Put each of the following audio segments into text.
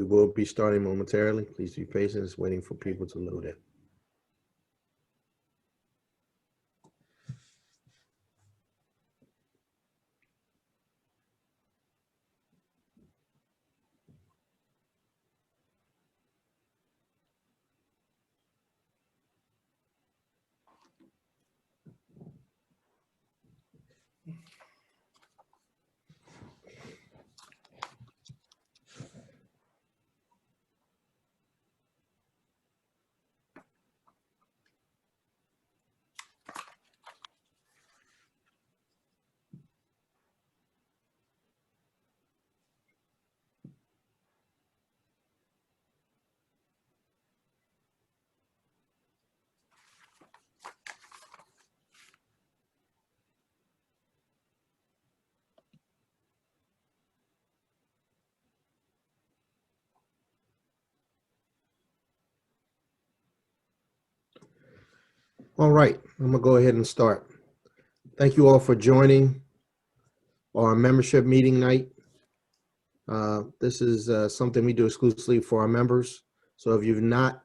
We will be starting momentarily. Please be patient. It's waiting for people to load in. All right, I'm gonna go ahead and start. Thank you all for joining our membership meeting night. This is something we do exclusively for our members. So if you've not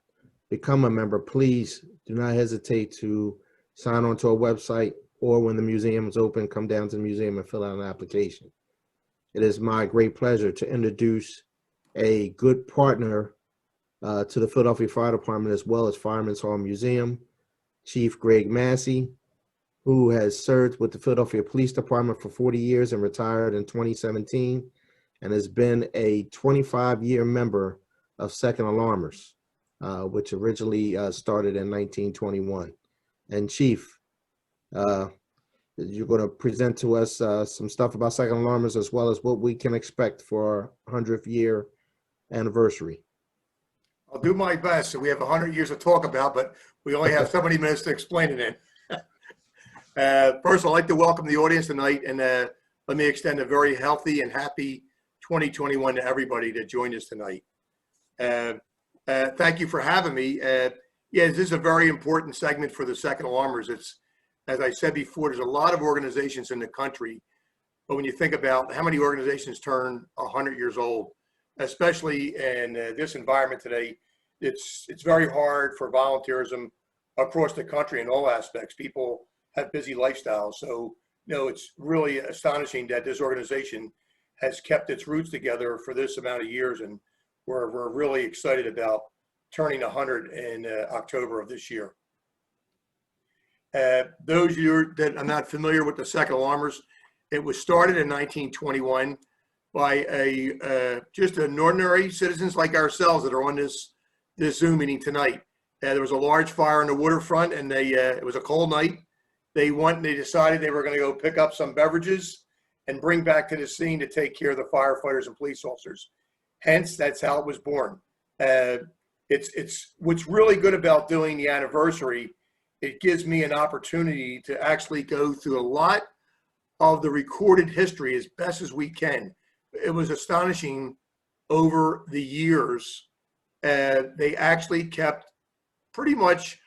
become a member, please do not hesitate to sign on to our website, or when the museum is open, come down to the museum and fill out an application. It is my great pleasure to introduce a good partner to the Philadelphia Fire Department, as well as Fireman's Hall Museum, Chief Greg Masi, who has served with the Philadelphia Police Department for 40 years and retired in 2017, and has been a 25-year member of Second Alarmers, which originally started in 1921. And Chief, you're going to present to us some stuff about Second Alarmers, as well as what we can expect for our 100th year anniversary. I'll do my best. So we have 100 years to talk about, but we only have so many minutes to explain it in. First, I'd like to welcome the audience tonight, and let me extend a very healthy and happy 2021 to everybody that joined us tonight. Thank you for having me. Yeah, this is a very important segment for the Second Alarmers. It's, as I said before, there's a lot of organizations in the country, but when you think about how many organizations turn 100 years old, especially in this environment today, it's very hard for volunteerism across the country in all aspects. People have busy lifestyles. So, it's really astonishing that this organization has kept its roots together for this amount of years. And we're really excited about turning 100 in October of this year. Those of you that are not familiar with the Second Alarmers, it was started in 1921 by just an ordinary citizens like ourselves that are on this Zoom meeting tonight. There was a large fire on the waterfront, and it was a cold night. They decided they were going to go pick up some beverages and bring back to the scene to take care of the firefighters and police officers. Hence, that's how it was born. It's what's really good about doing the anniversary. It gives me an opportunity to actually go through a lot of the recorded history as best as we can. It was astonishing over the years. They actually kept pretty much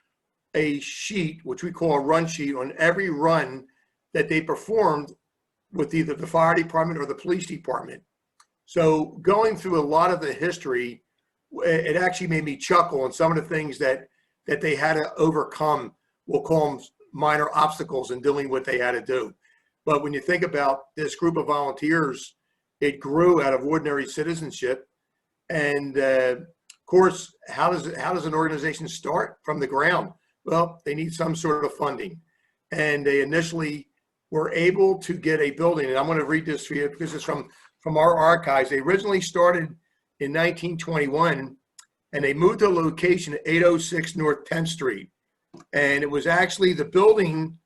a sheet, which we call a run sheet, on every run that they performed with either the fire department or the police department. So going through a lot of the history, it actually made me chuckle on some of the things that they had to overcome. We'll call them minor obstacles in doing what they had to do. But when you think about this group of volunteers, it grew out of ordinary citizenship. And of course, how does an organization start from the ground? Well, they need some sort of funding. And they initially were able to get a building. And I'm going to read this for you because it's from our archives. They originally started in 1921, and they moved to a location at 806 North 10th Street. And it was actually, the building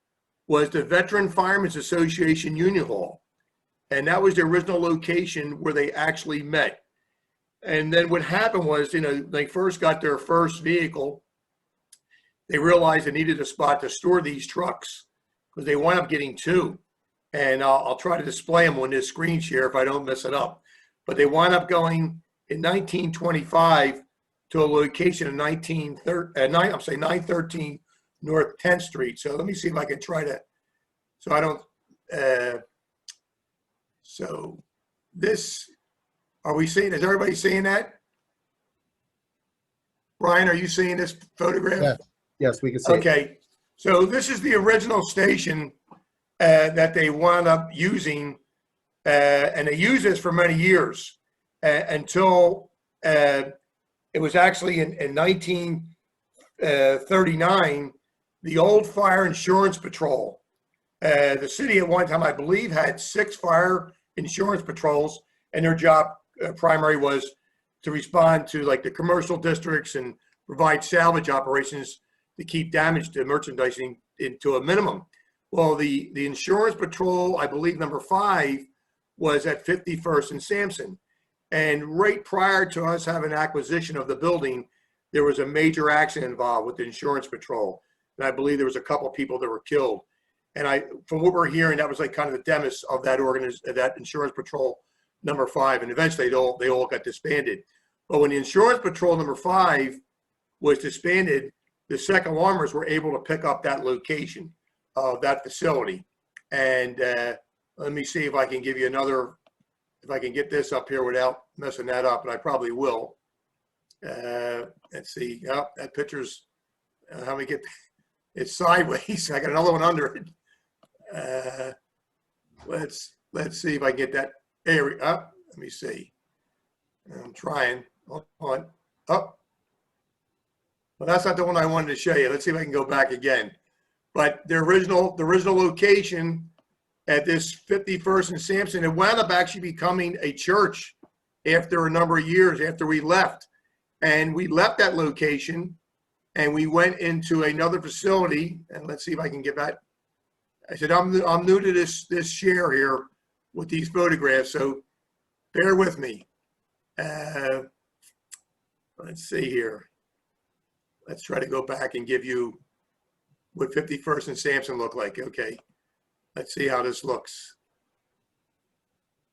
was the Veteran Firemen's Association Union Hall. And that was the original location where they actually met. And then what happened was, they first got their first vehicle. They realized they needed a spot to store these trucks because they wound up getting two. And I'll try to display them on this screen share if I don't mess it up. But they wound up going in 1925 to a location in 913 North 10th Street. So let me see if I can try to, so I don't, so this, are we seeing, is everybody seeing that? Brian, are you seeing this photograph? Yes, yes, we can see it. Okay, so this is the original station that they wound up using, and they used this for many years until it was actually in 1939, the old Fire Insurance Patrol. The city at one time, I believe, had 6 fire insurance patrols, and their job primary was to respond to like the commercial districts and provide salvage operations to keep damage to merchandising into a minimum. Well, the insurance patrol, I believe number 5, was at 51st and Sampson. And right prior to us having acquisition of the building, there was a major accident involved with the insurance patrol. And I believe there was a couple of people that were killed. And from what we're hearing, that was like kind of the demise of that that insurance patrol number 5. And eventually they all got disbanded. But when the insurance patrol number 5 was disbanded, the second alarmers were able to pick up that location of that facility. And let me see if I can give you another, if I can get this up here without messing that up, and I probably will. Let's see. Oh, that picture's, how we get, it's sideways. I got another one under it. Let's see if I can get that area up. Let me see. I'm trying. Hold on. Up. Well, that's not the one I wanted to show you. Let's see if I can go back again. But the original location at this 51st and Sampson, it wound up actually becoming a church after a number of years after we left. And we left that location and we went into another facility. And let's see if I can get that. I said, I'm new to this share here with these photographs, so bear with me. Let's see here. Let's try to go back and give you what 51st and Sampson look like. Okay, let's see how this looks.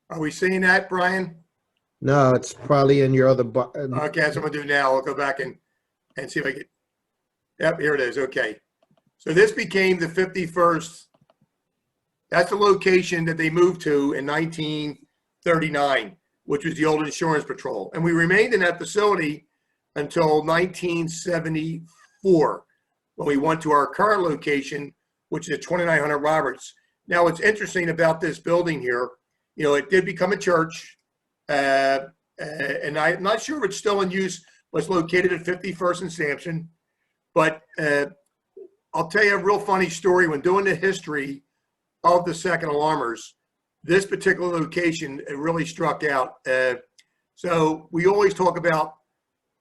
Are we seeing that, Brian? No, it's probably in your other. Okay, that's what I'm gonna do now. I'll go back and see if I get. Yep, here it is. Okay, so this became the 51st. That's the location that they moved to in 1939, which was the old insurance patrol. And we remained in that facility until 1974, when we went to our current location, which is 2900 Roberts. Now, what's interesting about this building here, you know, it did become a church, and I'm not sure if it's still in use, but it's located at 51st and Sampson. But I'll tell you a real funny story. When doing the history of the second alarmers, this particular location, it really struck out. So we always talk about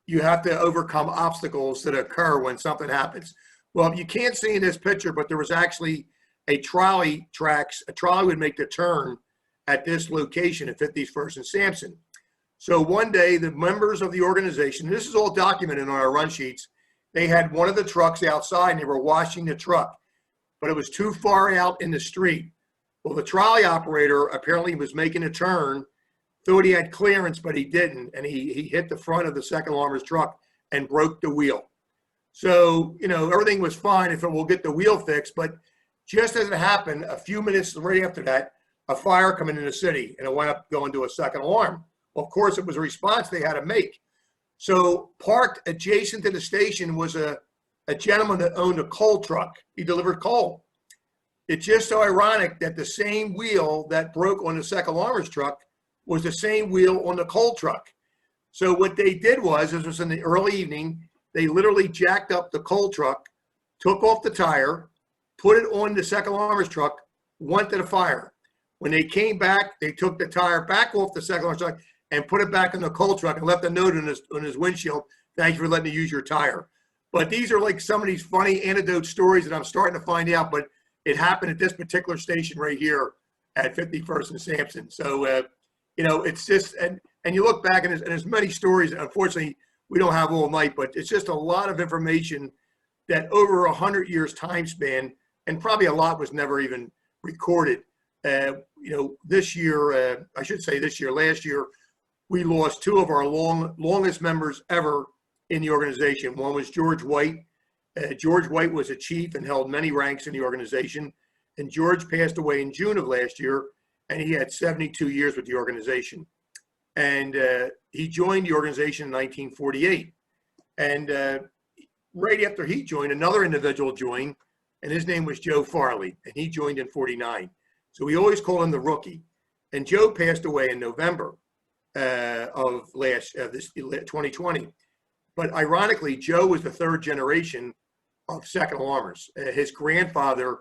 you have to overcome obstacles that occur when something happens. Well, you can't see in this picture, but there was actually a trolley tracks. A trolley would make the turn at this location at 51st and Sampson. So one day, the members of the organization, this is all documented on our run sheets, they had one of the trucks outside and they were washing the truck, but it was too far out in the street. Well, the trolley operator apparently was making a turn, thought he had clearance, but he didn't, and he hit the front of the second alarmer's truck and broke the wheel. So, you know, everything was fine if it will get the wheel fixed, but just as it happened, a few minutes right after that, a fire coming in the city, and it wound up going to a second alarm. Well, of course, it was a response they had to make. So parked adjacent to the station was a gentleman that owned a coal truck. He delivered coal. It's just so ironic that the same wheel that broke on the second alarmer's truck was the same wheel on the coal truck. So what they did was, this was in the early evening, they literally jacked up the coal truck, took off the tire, put it on the second alarmer's truck, went to the fire. When they came back, they took the tire back off the second alarmer's truck and put it back in the coal truck and left a note on his windshield. Thank you for letting me use your tire. But these are like some of these funny anecdote stories that I'm starting to find out, but it happened at this particular station right here at 51st and Sampson. So, you know, it's just, and you look back and there's many stories. Unfortunately, we don't have all night, but it's just a lot of information that over 100 years time span, and probably a lot was never even recorded. You know, this year, I should say this year, last year, we lost 2 of our longest members ever in the organization. One was George White. George White was a chief and held many ranks in the organization. And George passed away in June of last year, and he had 72 years with the organization. And he joined the organization in 1948. And right after he joined, another individual joined, and his name was Joe Farley, and he joined in 49. So we always call him the rookie. And Joe passed away in November of this 2020. But ironically, Joe was the third generation of Second Alarmers. His grandfather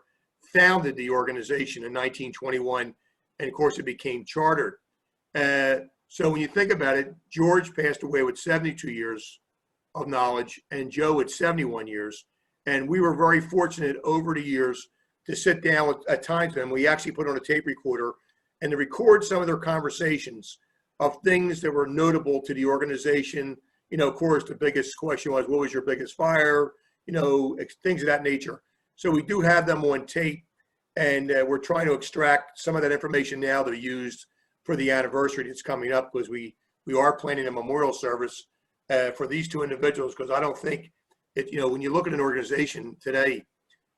founded the organization in 1921, and of course it became chartered. So when you think about it, George passed away with 72 years of knowledge, and Joe at 71 years. And we were very fortunate over the years to sit down at times with them. We actually put on a tape recorder and to record some of their conversations of things that were notable to the organization. You know, of course, the biggest question was, what was your biggest fire? You know, things of that nature. So we do have them on tape, and we're trying to extract some of that information now to be used for the anniversary that's coming up, because we are planning a memorial service for these two individuals, because I don't think it, you know, when you look at an organization today,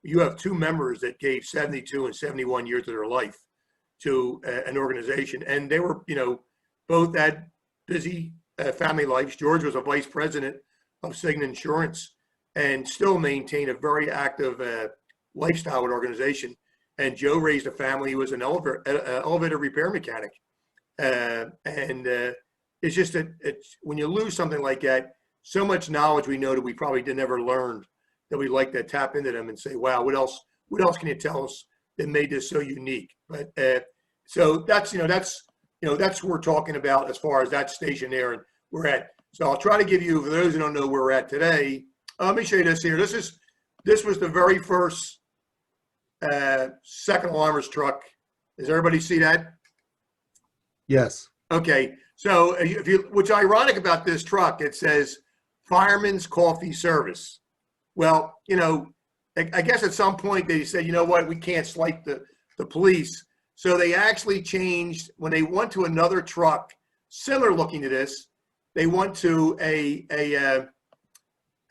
you have two members that gave 72 and 71 years of their life to an organization, and they were, you know, both had busy family lives. George was a vice president of Cigna Insurance and still maintained a very active lifestyle with organization. And Joe raised a family. He was an elevator repair mechanic. It's just that when you lose something like that, so much knowledge we know that we probably never learned, that we'd like to tap into them and say, wow, what else can you tell us that made this so unique? But so that's what we're talking about as far as that station there and we're at. So I'll try to give you, for those who don't know where we're at today, let me show you this here. This was the very first Second Alarmers truck. Does everybody see that? Yes. Okay. So what's ironic about this truck, it says Fireman's Coffee Service. Well, you know, I guess at some point they said, you know what, we can't slight the police. So they actually changed, when they went to another truck similar looking to this, they went to a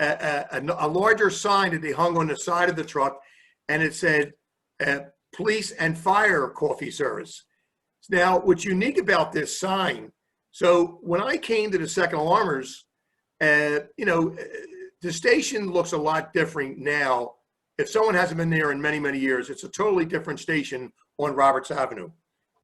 larger sign that they hung on the side of the truck, and it said Police and Fire Coffee Service. Now, what's unique about this sign, so when I came to the Second Alarmers, you know, the station looks a lot different now. If someone hasn't been there in many, many years, it's a totally different station on Roberts Avenue.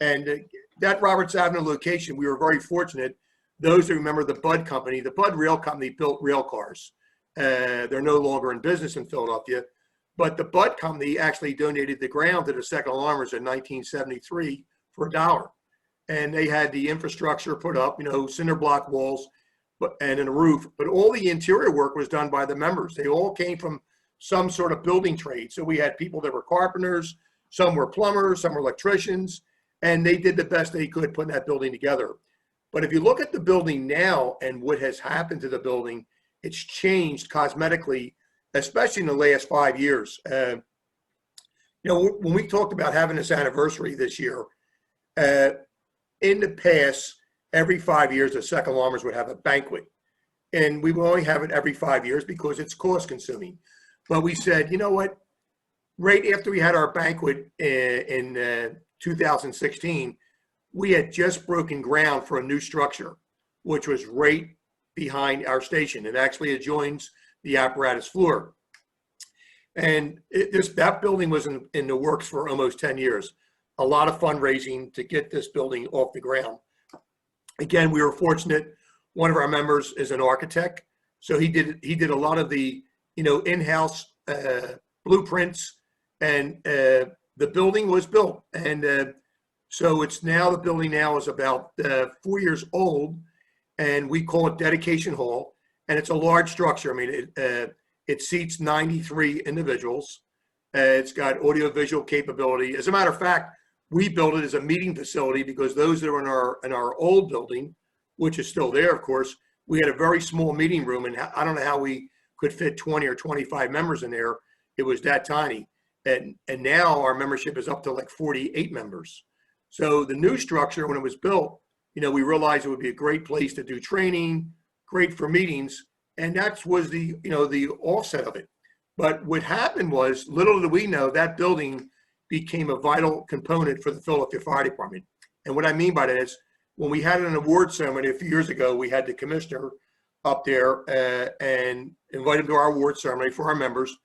And that Roberts Avenue location, we were very fortunate. Those who remember the Budd Company, the Budd Rail Company built rail cars. They're no longer in business in Philadelphia, but the Budd Company actually donated the ground to the Second Alarmers in 1973 for $1. And they had the infrastructure put up, you know, cinder block walls, and a roof, but all the interior work was done by the members. They all came from some sort of building trade. So we had people that were carpenters, some were plumbers, some were electricians, and they did the best they could putting that building together. But if you look at the building now and what has happened to the building, it's changed cosmetically, especially in the last 5 years. You know, when we talked about having this anniversary this year, in the past, every 5 years, the Second Alarmers would have a banquet. And we would only have it every 5 years because it's cost consuming. But we said, you know what? Right after we had our banquet in 2016, we had just broken ground for a new structure, which was right behind our station. It actually adjoins the apparatus floor. And that building was in the works for almost 10 years. A lot of fundraising to get this building off the ground. Again, we were fortunate. One of our members is an architect, so he did a lot of the, you know, in-house blueprints, and the building was built. And so it's now, the building now is about 4 years old, and we call it Dedication Hall, and it's a large structure. I mean, it seats 93 individuals. It's got audio-visual capability. As a matter of fact, we built it as a meeting facility because those that were in our old building, which is still there, of course, we had a very small meeting room, and I don't know how we could fit 20 or 25 members in there. It was that tiny. And now our membership is up to like 48 members. So the new structure, when it was built, you know, we realized it would be a great place to do training, great for meetings, and that was the, you know, the offset of it. But what happened was, little did we know, that building became a vital component for the Philadelphia Fire Department. And what I mean by that is, when we had an award ceremony a few years ago, we had the commissioner up there and invite him to our award ceremony for our members.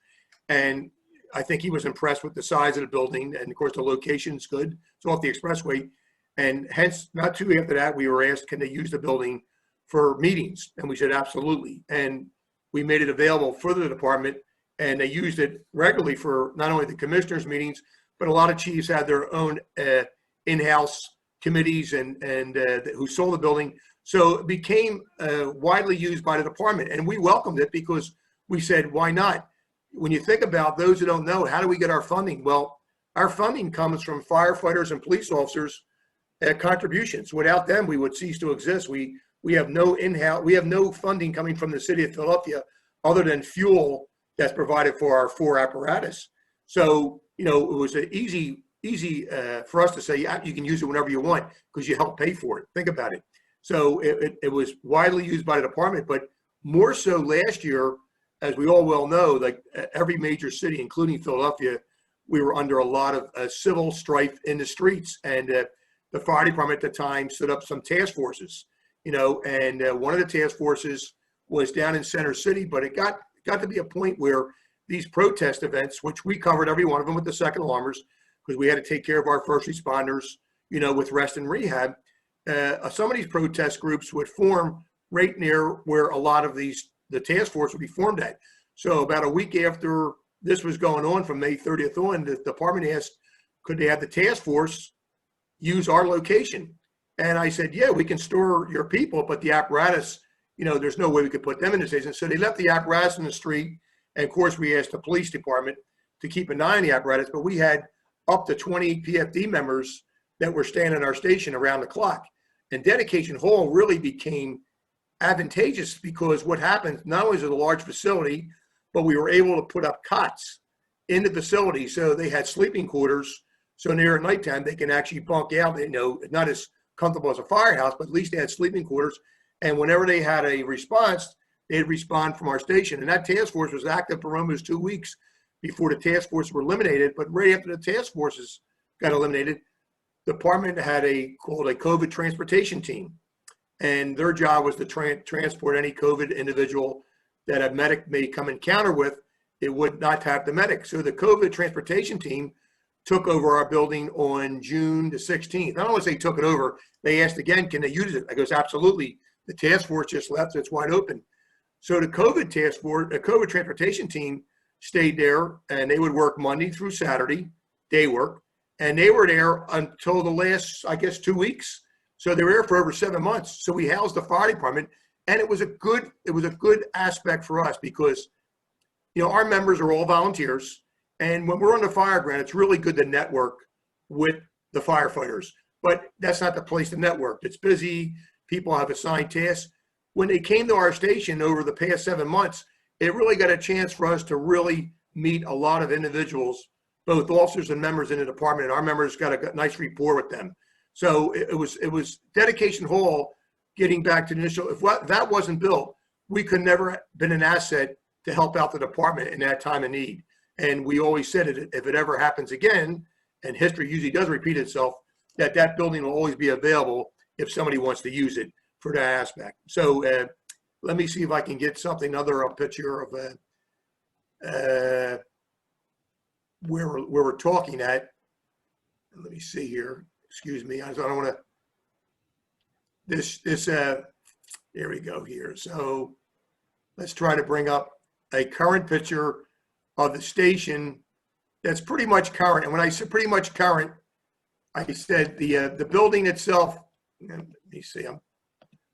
And I think he was impressed with the size of the building. And of course, the location's good. It's off the expressway. And hence, not too after that, we were asked, can they use the building for meetings? And we said, absolutely. And we made it available for the department, and they used it regularly for not only the commissioners' meetings, but a lot of chiefs had their own in-house committees and who sold the building. So it became widely used by the department, and we welcomed it because we said, why not? When you think about those who don't know, how do we get our funding? Well, our funding comes from firefighters and police officers contributions. Without them, we would cease to exist. We have no in-house, we have no funding coming from the city of Philadelphia other than fuel that's provided for our 4 apparatus. So, you know, it was an easy for us to say, yeah, you can use it whenever you want because you help pay for it. Think about it. So it was widely used by the department, but more so last year, as we all well know, like every major city, including Philadelphia, we were under a lot of civil strife in the streets. And the fire department at the time stood up some task forces, you know, and one of the task forces was down in Center City, but it got to be a point where these protest events, which we covered every one of them with the second alarmers, because we had to take care of our first responders, you know, with rest and rehab. Some of these protest groups would form right near where a lot of the task force would be formed at. So about a week after this was going on, from May 30th on, the department asked, could they have the task force use our location? And I said, yeah, we can store your people, but the apparatus, you know, there's no way we could put them in the station. So they left the apparatus in the street. And of course, we asked the police department to keep an eye on the apparatus, but we had up to 20 PFD members that were staying in our station around the clock. And Dedication Hall really became advantageous because what happened, not only is it a large facility, but we were able to put up cots in the facility. So they had sleeping quarters. So near at nighttime, they can actually bunk out, you know, not as comfortable as a firehouse, but at least they had sleeping quarters. And whenever they had a response, they'd respond from our station. And that task force was active for almost 2 weeks before the task force were eliminated. But right after the task forces got eliminated, the department had called a COVID transportation team. And their job was to transport any COVID individual that a medic may come encounter with. It would not have the medic. So the COVID transportation team took over our building on June the 16th. I don't want to say took it over. They asked again, can they use it? I goes, absolutely. The task force just left, so it's wide open. So the COVID task force, the COVID transportation team stayed there, and they would work Monday through Saturday, day work, and they were there until the last, I guess, 2 weeks. So they were there for over 7 months. So we housed the fire department, and it was a good aspect for us because, you know, our members are all volunteers. And when we're on the fire ground, it's really good to network with the firefighters. But that's not the place to network. It's busy. People have assigned tasks. When they came to our station over the past 7 months, it really got a chance for us to really meet a lot of individuals, both officers and members in the department. And our members got a nice rapport with them. So it was Dedication Hall, getting back to the initial, if that wasn't built, we could never been an asset to help out the department in that time of need. And we always said it, if it ever happens again, and history usually does repeat itself, that building will always be available if somebody wants to use it for that aspect. So let me see if I can get something, a picture of where we're talking at. Let me see here. Excuse me. I don't want to. Here we go here. So let's try to bring up a current picture of the station that's pretty much current. And when I say pretty much current, I said the building itself. Let me see.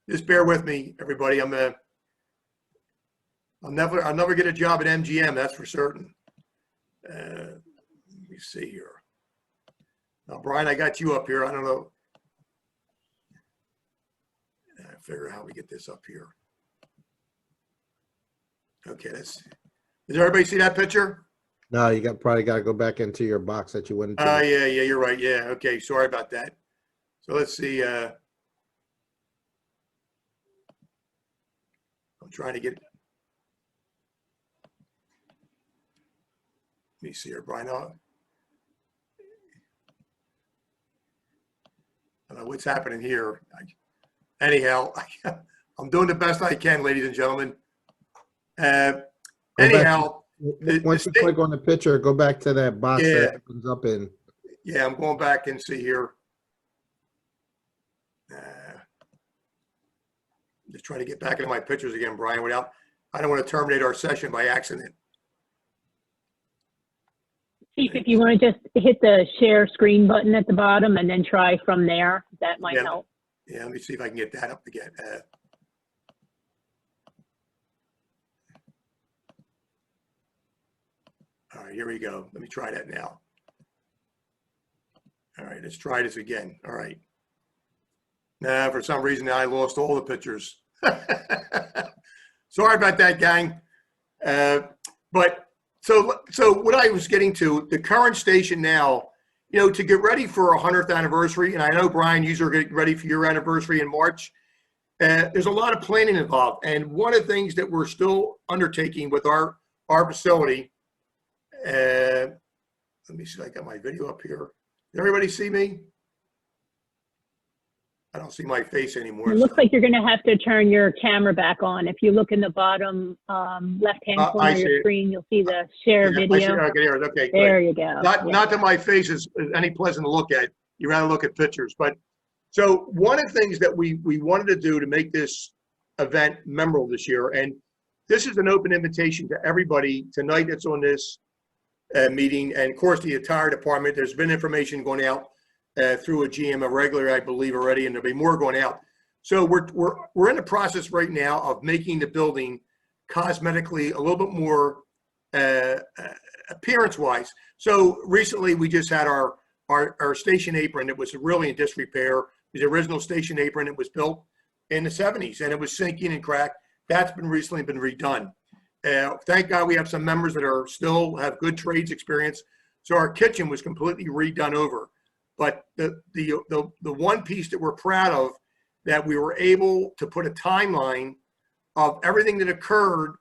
Just bear with me, everybody. I'll never get a job at MGM. That's for certain. Let me see here. Now, Brian, I got you up here. I don't know. I figure out how we get this up here. Okay, does everybody see that picture? No, you probably got to go back into your box that you went into. Yeah, you're right. Yeah, okay, sorry about that. So let's see. I'm trying to get. Let me see here, Brian. I don't know what's happening here. Anyhow, I'm doing the best I can, ladies and gentlemen. Uh, Go back- anyhow, Once you click on the picture, go back to that box Yeah. that opens up in. yeah, I'm going back and see here. Just trying to get back into my pictures again, Brian, I don't want to terminate our session by accident. Chief, if you want to just hit the share screen button at the bottom and then try from there, that might Yeah. help. Yeah, let me see if I can get that up again. All right, here we go. Let me try that now. All right, let's try this again. All right. Now, for some reason, I lost all the pictures. Sorry about that, gang. But so what I was getting to, the current station now, to get ready for a 100th anniversary, and I know, Brian, you are getting ready for your anniversary in March. There's a lot of planning involved. And one of the things that we're still undertaking with our facility, let me see if I got my video up here. Can everybody see me? I don't see my face anymore. It looks like you're going to have to turn your camera back on. If you look in the bottom left-hand corner of your screen, you'll see the share video. Okay, there you go. Not that my face is any pleasant to look at. You rather look at pictures. But so one of the things that we wanted to do to make this event memorable this year, and this is an open invitation to everybody tonight that's on this meeting, and of course the entire department. There's been information going out through a GM regular, I believe, already, and there'll be more going out. So we're in the process right now of making the building cosmetically a little bit more appearance-wise. So recently we just had our station apron that was really in disrepair. The original station apron, it was built in the 70s, and it was sinking and cracked. That's recently been redone. Thank God we have some members that still have good trades experience. So our kitchen was completely redone over. But the one piece that we're proud of, that we were able to put a timeline of everything that occurred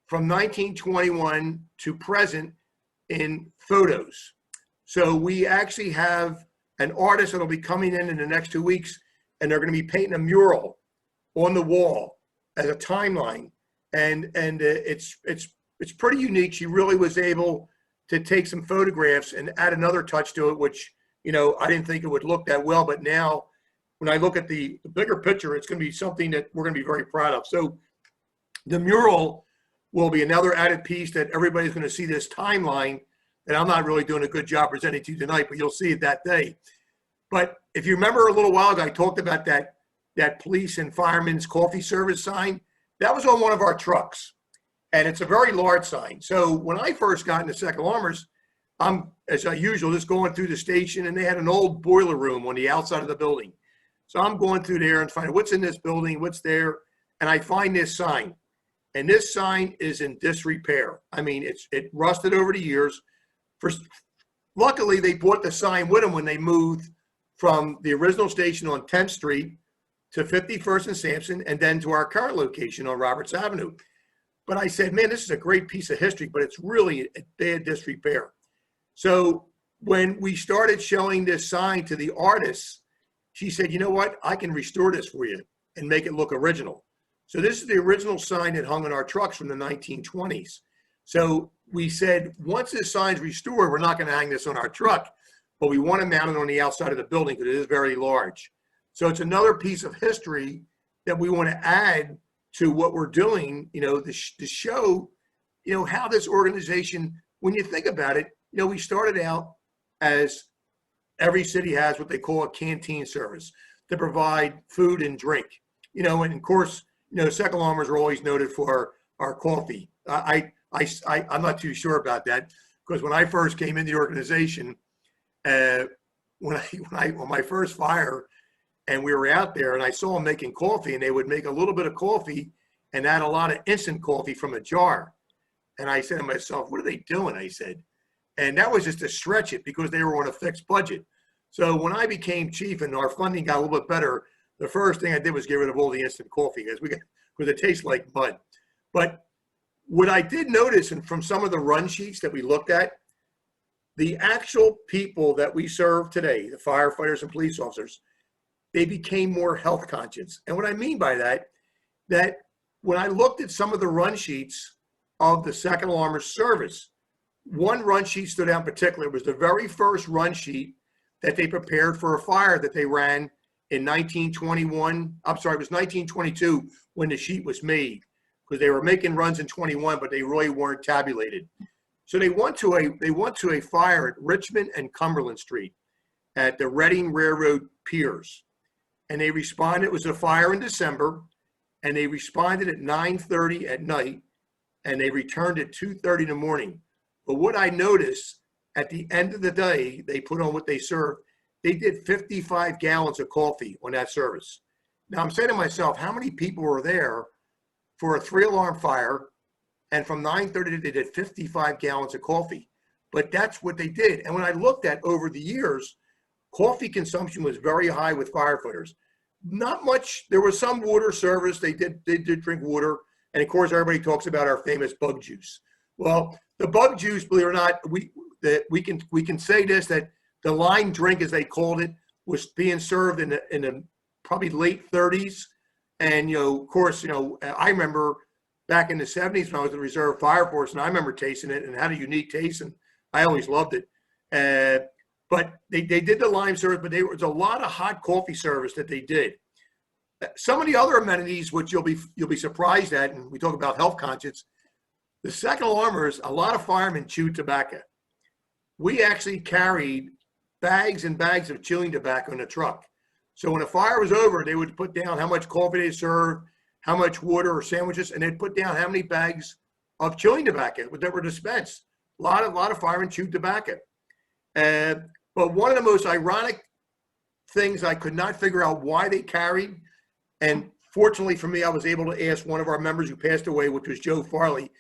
from 1921 to present in photos. So we actually have an artist that'll be coming in the next 2 weeks, and they're going to be painting a mural on the wall as a timeline, and it's pretty unique. She really was able to take some photographs and add another touch to it, which I didn't think it would look that well, but now when I look at the bigger picture, it's going to be something that we're going to be very proud of. So the mural will be another added piece that everybody's going to see this timeline that I'm not really doing a good job presenting to you tonight, but you'll see it that day. But if you remember a little while ago, I talked about that police and firemen's coffee service sign. That was on one of our trucks, and it's a very large sign. So when I first got into Second Alarmers, I'm, as usual, just going through the station, and they had an old boiler room on the outside of the building. So I'm going through there and finding what's in this building, what's there, and I find this sign. And this sign is in disrepair. I mean, it rusted over the years. Luckily, they brought the sign with them when they moved from the original station on 10th Street to 51st and Sampson, and then to our current location on Roberts Avenue. But I said, man, this is a great piece of history, but it's really a bad disrepair. So when we started showing this sign to the artists, she said, you know what, I can restore this for you and make it look original. So this is the original sign that hung on our trucks from the 1920s. So we said, once this sign's restored, we're not going to hang this on our truck, but we want to mount it on the outside of the building because it is very large. So it's another piece of history that we want to add to what we're doing, to show, how this organization, when you think about it, we started out as every city has what they call a canteen service to provide food and drink, and of course, Second Alarmers are always noted for our coffee. I'm not too sure about that, because when I first came in the organization, on my first fire, and we were out there, and I saw them making coffee, and they would make a little bit of coffee and add a lot of instant coffee from a jar. And I said to myself, what are they doing? I said, and that was just to stretch it because they were on a fixed budget. So when I became chief and our funding got a little bit better, the first thing I did was get rid of all the instant coffee because it tastes like mud. But what I did notice, and from some of the run sheets that we looked at, the actual people that we serve today, the firefighters and police officers, they became more health conscious. And what I mean by that that when I looked at some of the run sheets of the second alarmist service, one run sheet stood out in particular. It was the very first run sheet that they prepared for a fire that they ran in 1921. I'm sorry, it was 1922 when the sheet was made, because they were making runs in 21, but they really weren't tabulated. So they went to a fire at Richmond and Cumberland Street at the Reading Railroad Piers, and they responded. It was a fire in December, and they responded at 9:30 at night, and they returned at 2:30 in the morning. But what I noticed at the end of the day, they put on what they served. They did 55 gallons of coffee on that service. Now I'm saying to myself, how many people were there for a 3-alarm fire? And from 9:30, they did 55 gallons of coffee. But that's what they did. And when I looked at over the years, coffee consumption was very high with firefighters. Not much. There was some water service. They did drink water. And of course, everybody talks about our famous bug juice. Well, the bug juice, believe it or not, we can say this, that the lime drink, as they called it, was being served in the probably late 30s. And, of course, I remember back in the 70s when I was in the Reserve Fire Force, and I remember tasting it and had a unique taste, and I always loved it. But they did the lime service, but there was a lot of hot coffee service that they did. Some of the other amenities, which you'll be surprised at, and we talk about health conscience, the second alarmers, a lot of firemen chewed tobacco. We actually carried bags and bags of chewing tobacco in the truck. So when a fire was over, they would put down how much coffee they served, how much water or sandwiches, and they'd put down how many bags of chewing tobacco that were dispensed. A lot of firemen chewed tobacco. But one of the most ironic things I could not figure out why they carried, and fortunately for me, I was able to ask one of our members who passed away, which was Joe Farley.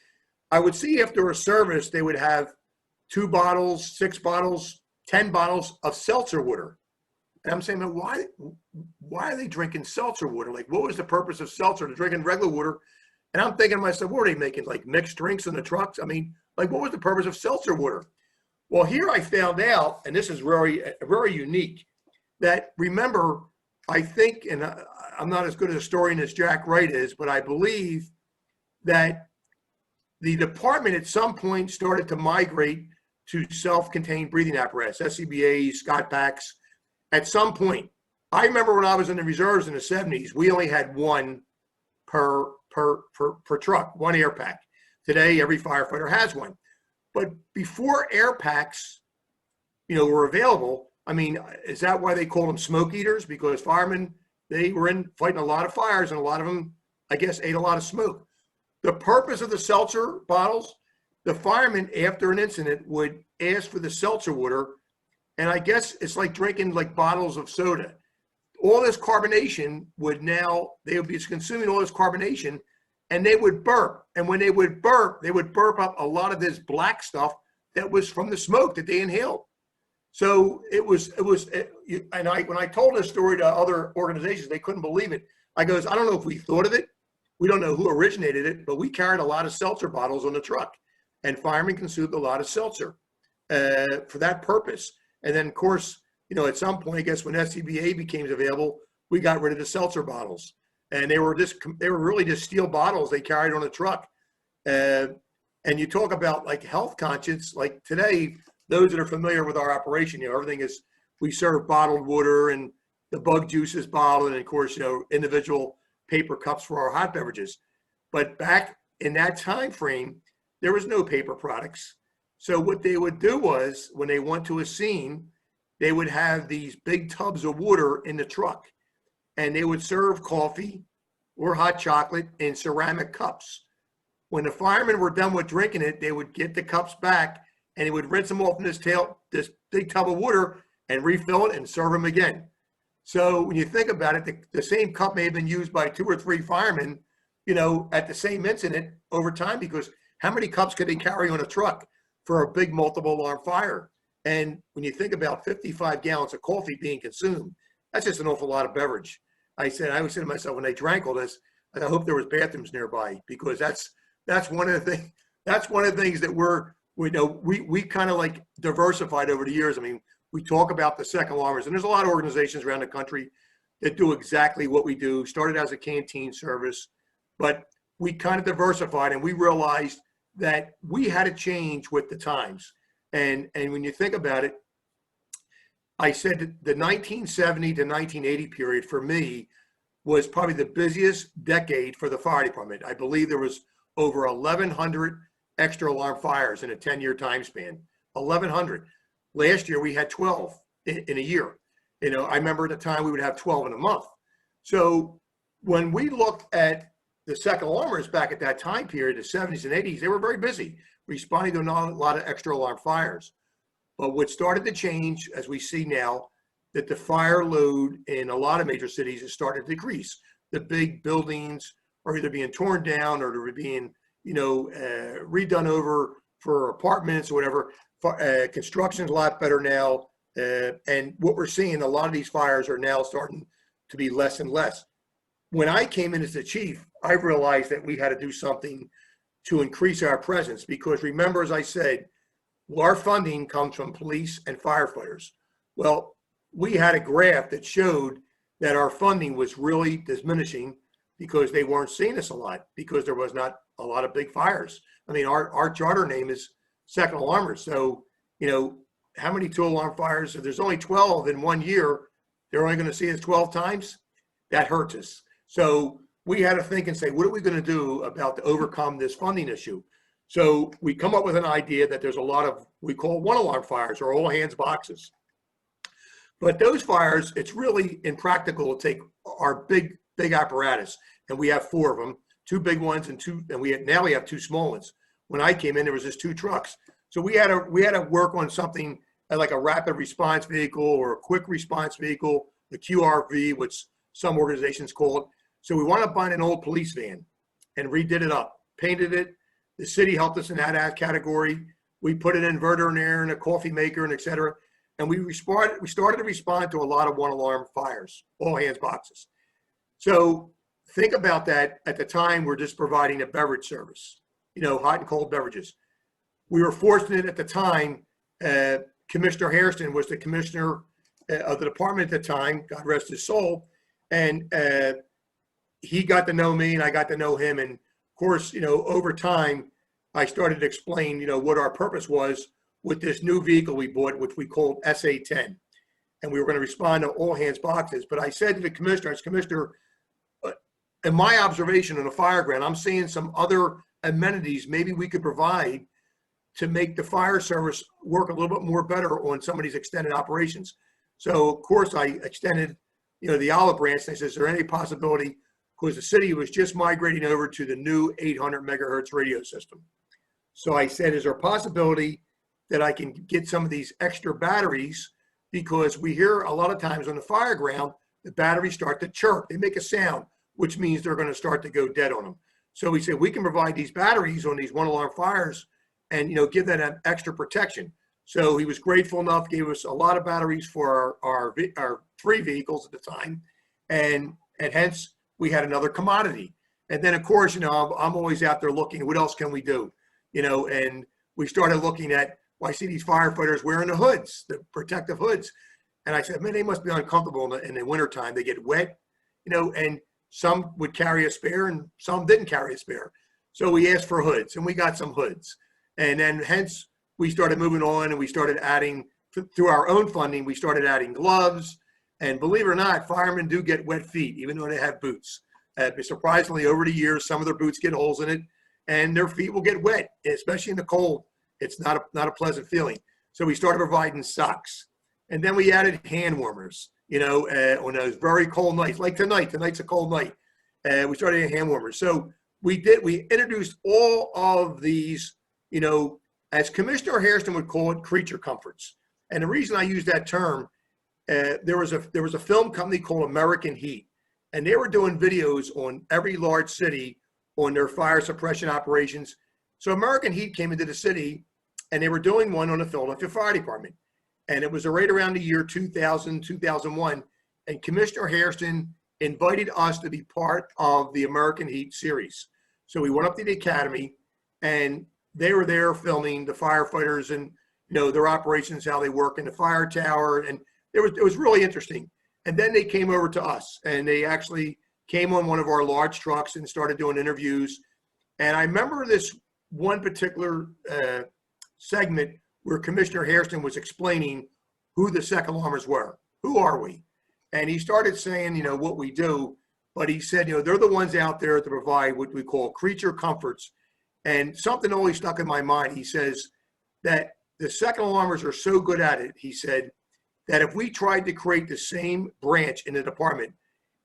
I would see after a service, they would have 2 bottles, 6 bottles, 10 bottles of seltzer water. And I'm saying, man, why are they drinking seltzer water? Like, what was the purpose of seltzer? They're drinking regular water. And I'm thinking to myself, what are they making? Like mixed drinks in the trucks? I mean, like, what was the purpose of seltzer water? Well, here I found out, and this is very, very unique, that remember, I think, and I'm not as good a historian as Jack Wright is, but I believe that the department at some point started to migrate to self-contained breathing apparatus, SCBAs, Scott packs. At some point, I remember when I was in the reserves in the 70s, we only had one per truck, one air pack. Today, every firefighter has one. But before air packs, were available, I mean, is that why they call them smoke eaters? Because firemen, they were fighting a lot of fires, and a lot of them, I guess, ate a lot of smoke. The purpose of the seltzer bottles, the firemen, after an incident, would ask for the seltzer water, and I guess it's like drinking like bottles of soda. All this carbonation they would be consuming all this carbonation, and they would burp. And when they would burp up a lot of this black stuff that was from the smoke that they inhaled. So when I told this story to other organizations, they couldn't believe it. I goes, I don't know if we thought of it. We don't know who originated it, but we carried a lot of seltzer bottles on the truck, and firemen consumed a lot of seltzer for that purpose. And then, of course, at some point, I guess when SCBA became available, we got rid of the seltzer bottles, and they were really just steel bottles they carried on the truck. And you talk about like health conscience, like today, those that are familiar with our operation, everything is, we serve bottled water, and the bug juice is bottled, and of course, individual paper cups for our hot beverages. But back in that time frame, there was no paper products. So what they would do was, when they went to a scene, they would have these big tubs of water in the truck, and they would serve coffee or hot chocolate in ceramic cups. When the firemen were done with drinking it, they would get the cups back, and he would rinse them off in this big tub of water and refill it and serve them again. So when you think about it, the same cup may have been used by 2 or 3 firemen, at the same incident over time, because how many cups could they carry on a truck for a big multiple alarm fire? And when you think about 55 gallons of coffee being consumed, that's just an awful lot of beverage. I always said to myself, when they drank all this, I hope there was bathrooms nearby, because that's one of the things that we kind of like diversified over the years. I mean, we talk about the second alarmers, and there's a lot of organizations around the country that do exactly what we do. Started as a canteen service, but we kind of diversified and we realized that we had to change with the times. And when you think about it, I said the 1970 to 1980 period for me was probably the busiest decade for the fire department. I believe there was over 1,100 extra alarm fires in a 10-year time span. 1,100. Last year we had 12 in a year. You know, I remember at the time we would have 12 in a month. So when we looked at the second alarmers back at that time period, the 70s and 80s, they were very busy responding to a lot of extra alarm fires. But what started to change, as we see now, that the fire load in a lot of major cities has started to decrease. The big buildings are either being torn down or they're being, you know, redone over for apartments or whatever. Construction's a lot better now. And what we're seeing, a lot of these fires are now starting to be less and less. When I came in as the chief, I realized that we had to do something to increase our presence because remember, as I said, our funding comes from police and firefighters. Well, we had a graph that showed that our funding was really diminishing because they weren't seeing us a lot because there was not a lot of big fires. I mean, our charter name is Second Alarmers. So, you know, how many 2-alarm fires? If there's only 12 in 1 year, they're only going to see us 12 times. That hurts us. So we had to think and say, what are we going to do about to overcome this funding issue? So we come up with an idea that there's a lot of, we call 1-alarm fires or all hands boxes. But those fires, it's really impractical to take our big apparatus, and we have 4 of them, 2 big ones and now we have 2 small ones. When I came in, there was just 2 trucks. So we had to work on something like a rapid response vehicle or a quick response vehicle, the QRV, which some organizations call it. So we wound up buying an old police van and redid it up, painted it. The city helped us in that category. We put an inverter in there and a coffee maker and et cetera. And we started to respond to a lot of 1-alarm fires, all hands boxes. So think about that. At the time, we're just providing a beverage service, you know, hot and cold beverages. We were fortunate at the time, Commissioner Hairston was the commissioner of the department at the time, God rest his soul. And he got to know me and I got to know him. And of course, you know, over time, I started to explain, you know, what our purpose was with this new vehicle we bought, which we called SA-10. And we were going to respond to all hands boxes. But I said to the commissioner, as commissioner, in my observation on the fire ground, I'm seeing some other amenities maybe we could provide to make the fire service work a little bit more better on some of these extended operations. So of course I extended, you know, the olive branch. And I said, is there any possibility, because the city was just migrating over to the new 800 megahertz radio system. So I said, is there a possibility that I can get some of these extra batteries, because we hear a lot of times on the fire ground, the batteries start to chirp. They make a sound, which means they're going to start to go dead on them. So we said, we can provide these batteries on these 1-alarm fires and, you know, give that an extra protection. So he was grateful enough, gave us a lot of batteries for our 3 vehicles at the time. And hence we had another commodity. And then of course, you know, I'm always out there looking, what else can we do? You know, and we started looking at, well, I see these firefighters wearing the hoods, the protective hoods. And I said, man, they must be uncomfortable in the wintertime. They get wet, you know, and some would carry a spare and some didn't carry a spare. So we asked for hoods and we got some hoods. And then hence we started moving on and we started adding, through our own funding, we started adding gloves. And believe it or not, firemen do get wet feet, even though they have boots. Surprisingly, over the years, some of their boots get holes in it and their feet will get wet, especially in the cold. It's not a pleasant feeling. So we started providing socks. And then we added hand warmers, you know, on those very cold nights, like tonight. Tonight's a cold night. We started adding hand warmers. So we introduced all of these, you know, as Commissioner Hairston would call it, creature comforts. And the reason I use that term, there was a film company called American Heat, and they were doing videos on every large city on their fire suppression operations. So American Heat came into the city, and they were doing one on the Philadelphia Fire Department. And it was right around the year 2000, 2001. And Commissioner Hairston invited us to be part of the American Heat series. So we went up to the academy and they were there filming the firefighters and, you know, their operations, how they work in the fire tower. And it was really interesting. And then they came over to us and they actually came on one of our large trucks and started doing interviews. And I remember this one particular segment where Commissioner Hairston was explaining who the second alarmers were. Who are we? And he started saying, you know, what we do. But he said, you know, they're the ones out there to provide what we call creature comforts. And something always stuck in my mind. He says that the second alarmers are so good at it, he said, that if we tried to create the same branch in the department,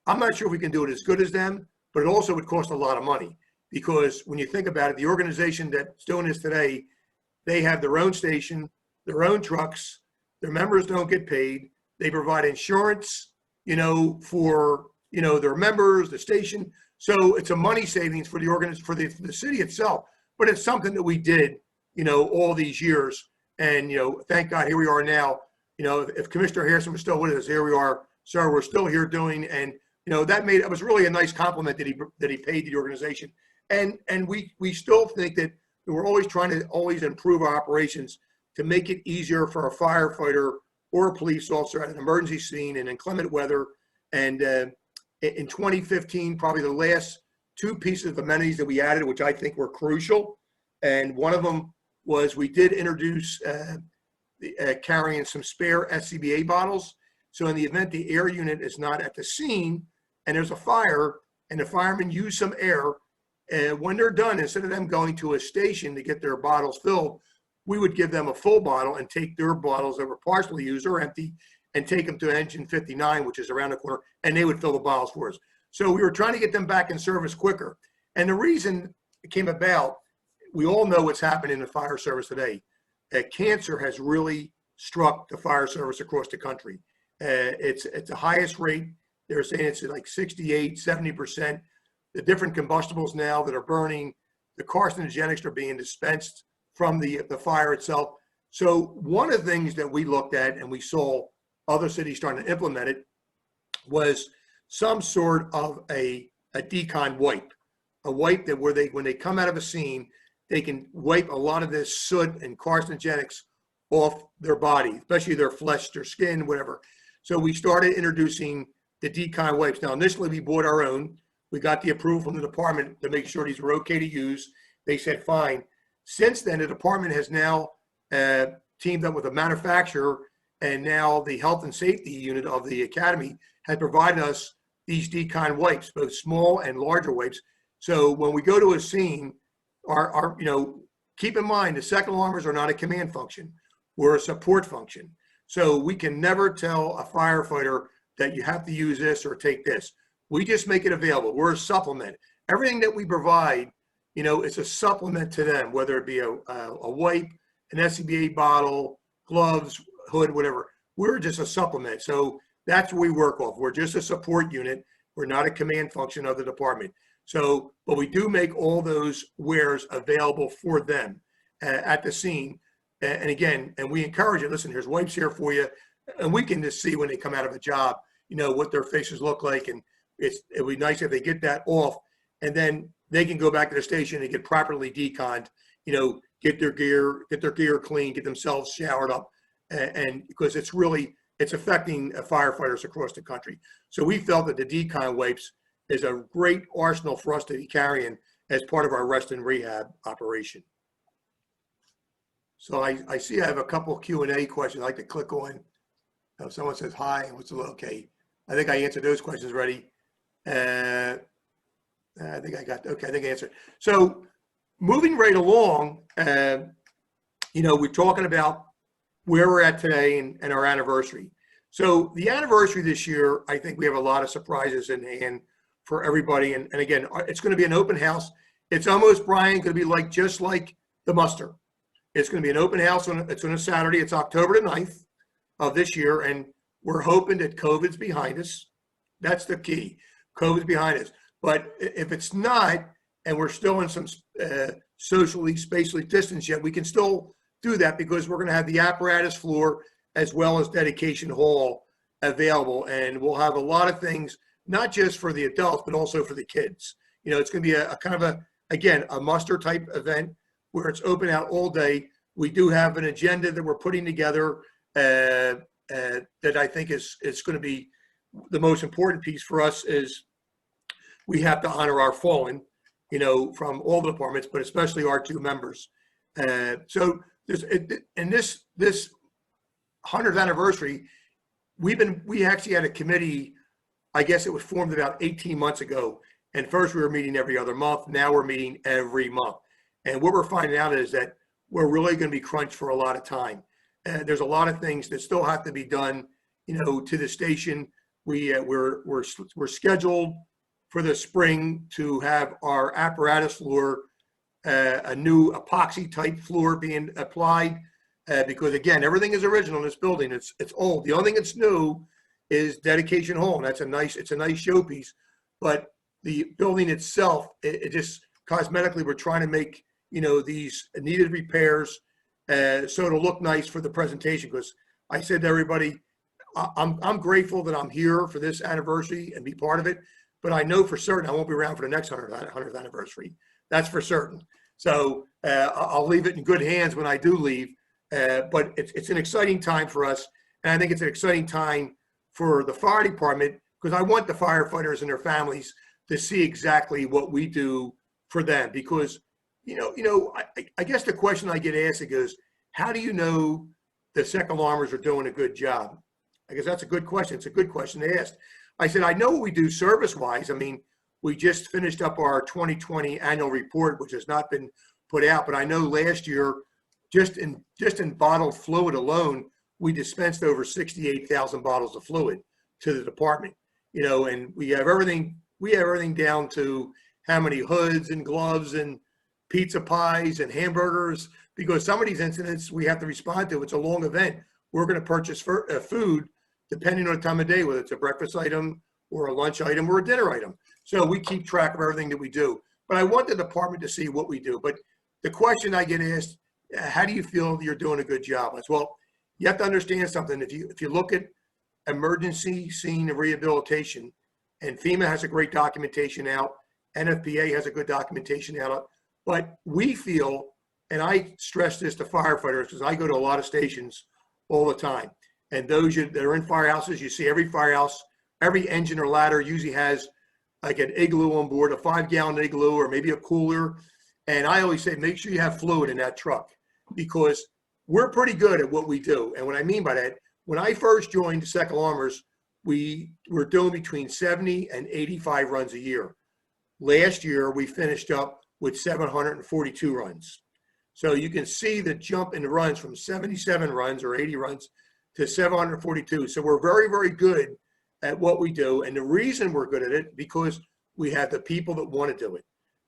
I'm not sure if we can do it as good as them, but it also would cost a lot of money. Because when you think about it, the organization that's doing this today, they have their own station, their own trucks, their members don't get paid. They provide insurance, you know, for, you know, their members, the station. So it's a money savings for the city itself, but it's something that we did, you know, all these years. And, you know, thank God, here we are now. You know, if Commissioner Harrison was still with us, here we are, sir, we're still here doing, and, you know, it was really a nice compliment that he paid the organization. And we still think that we're always trying to improve our operations to make it easier for a firefighter or a police officer at an emergency scene and in inclement weather. And in 2015, probably the last two pieces of amenities that we added, which I think were crucial. And one of them was we did introduce carrying some spare SCBA bottles. So in the event the air unit is not at the scene and there's a fire and the firemen use some air, when they're done, instead of them going to a station to get their bottles filled, we would give them a full bottle and take their bottles that were partially used or empty and take them to engine 59, which is around the corner, and they would fill the bottles for us. So we were trying to get them back in service quicker. And the reason it came about, we all know what's happened in the fire service today. Cancer has really struck the fire service across the country. It's the highest rate. They're saying it's like 68, 70%. The different combustibles now that are burning, the carcinogenics are being dispensed from the fire itself. So one of the things that we looked at and we saw other cities starting to implement it was some sort of a decon wipe, a wipe that when they come out of a scene, they can wipe a lot of this soot and carcinogenics off their body, especially their flesh, their skin, whatever. So we started introducing the decon wipes. Now, initially we bought our own. We got the approval from the department to make sure these were okay to use. They said, fine. Since then, the department has now teamed up with a manufacturer, and now the health and safety unit of the academy has provided us these decon wipes, both small and larger wipes. So when we go to a scene, you know, keep in mind, the second alarmers are not a command function. We're a support function. So we can never tell a firefighter that you have to use this or take this. We just make it available. We're a supplement. Everything that we provide, you know, is a supplement to them, whether it be a wipe, an SCBA bottle, gloves, hood, whatever. We're just a supplement. So that's what we work off. We're just a support unit. We're not a command function of the department. So, but we do make all those wares available for them at the scene. And again, and we encourage it. Listen, there's wipes here for you. And we can just see when they come out of a job, you know, what their faces look like. And it would be nice if they get that off. And then they can go back to the station and get properly deconned, you know, get their gear clean, get themselves showered up. And because it's affecting firefighters across the country. So we felt that the decon wipes is a great arsenal for us to be carrying as part of our rest and rehab operation. So I see I have a couple of Q&A questions I'd like to click on. Someone says, hi, what's the okay? I think I answered those questions already. I think I answered. So moving right along, you know, we're talking about where we're at today and our anniversary. So the anniversary this year, I think we have a lot of surprises in hand for everybody. And again, it's going to be an open house. It's almost, Brian, going to be just like the muster. It's going to be an open house. It's on a Saturday. It's October the 9th of this year. And we're hoping that COVID's behind us. That's the key. COVID's behind us. But if it's not, and we're still in some socially, spatially distance yet, we can still do that because we're going to have the apparatus floor as well as dedication hall available. And we'll have a lot of things, not just for the adults, but also for the kids. You know, it's going to be a kind of again, a muster type event where it's open out all day. We do have an agenda that we're putting together that I think is going to be the most important piece for us is we have to honor our fallen, from all the departments, but especially our two members. So there's, in this 100th anniversary, we actually had a committee. I guess it was formed about 18 months ago. And first we were meeting every other month. Now we're meeting every month. And what we're finding out is that we're really going to be crunched for a lot of time. There's a lot of things that still have to be done, to the station. We're scheduled for the spring to have our apparatus floor, a new epoxy type floor being applied, because again, everything is original in this building. It's old. The only thing that's new is dedication hall, and it's a nice showpiece. But the building itself, it just cosmetically, we're trying to make these needed repairs so it'll look nice for the presentation. Because I said to everybody, I'm grateful that I'm here for this anniversary and be part of it, but I know for certain I won't be around for the next 100th anniversary. That's for certain. So I'll leave it in good hands when I do leave. But it's an exciting time for us, and I think it's an exciting time for the fire department, because I want the firefighters and their families to see exactly what we do for them. Because, I guess the question I get asked, it goes, how do you know the second alarmers are doing a good job? I guess that's a good question. It's a good question to ask. I said, I know what we do service-wise. I mean, we just finished up our 2020 annual report, which has not been put out, but I know last year, just in bottled fluid alone, we dispensed over 68,000 bottles of fluid to the department, and we have everything down to how many hoods and gloves and pizza pies and hamburgers, because some of these incidents we have to respond to. It's a long event. We're going to purchase food depending on the time of day, whether it's a breakfast item or a lunch item or a dinner item. So we keep track of everything that we do. But I want the department to see what we do. But the question I get asked, how do you feel you're doing a good job? I said, well, you have to understand something. If you look at emergency scene and rehabilitation, and FEMA has a great documentation out, NFPA has a good documentation out, but we feel, and I stress this to firefighters because I go to a lot of stations all the time, and those that are in firehouses, you see every firehouse, every engine or ladder usually has like an igloo on board, a 5-gallon igloo or maybe a cooler. And I always say, make sure you have fluid in that truck, because we're pretty good at what we do. And what I mean by that, when I first joined the Second Alarmers, we were doing between 70 and 85 runs a year. Last year, we finished up with 742 runs. So you can see the jump in the runs from 77 runs or 80 runs to 742. So we're very, very good at what we do. And the reason we're good at it, because we have the people that want to do it.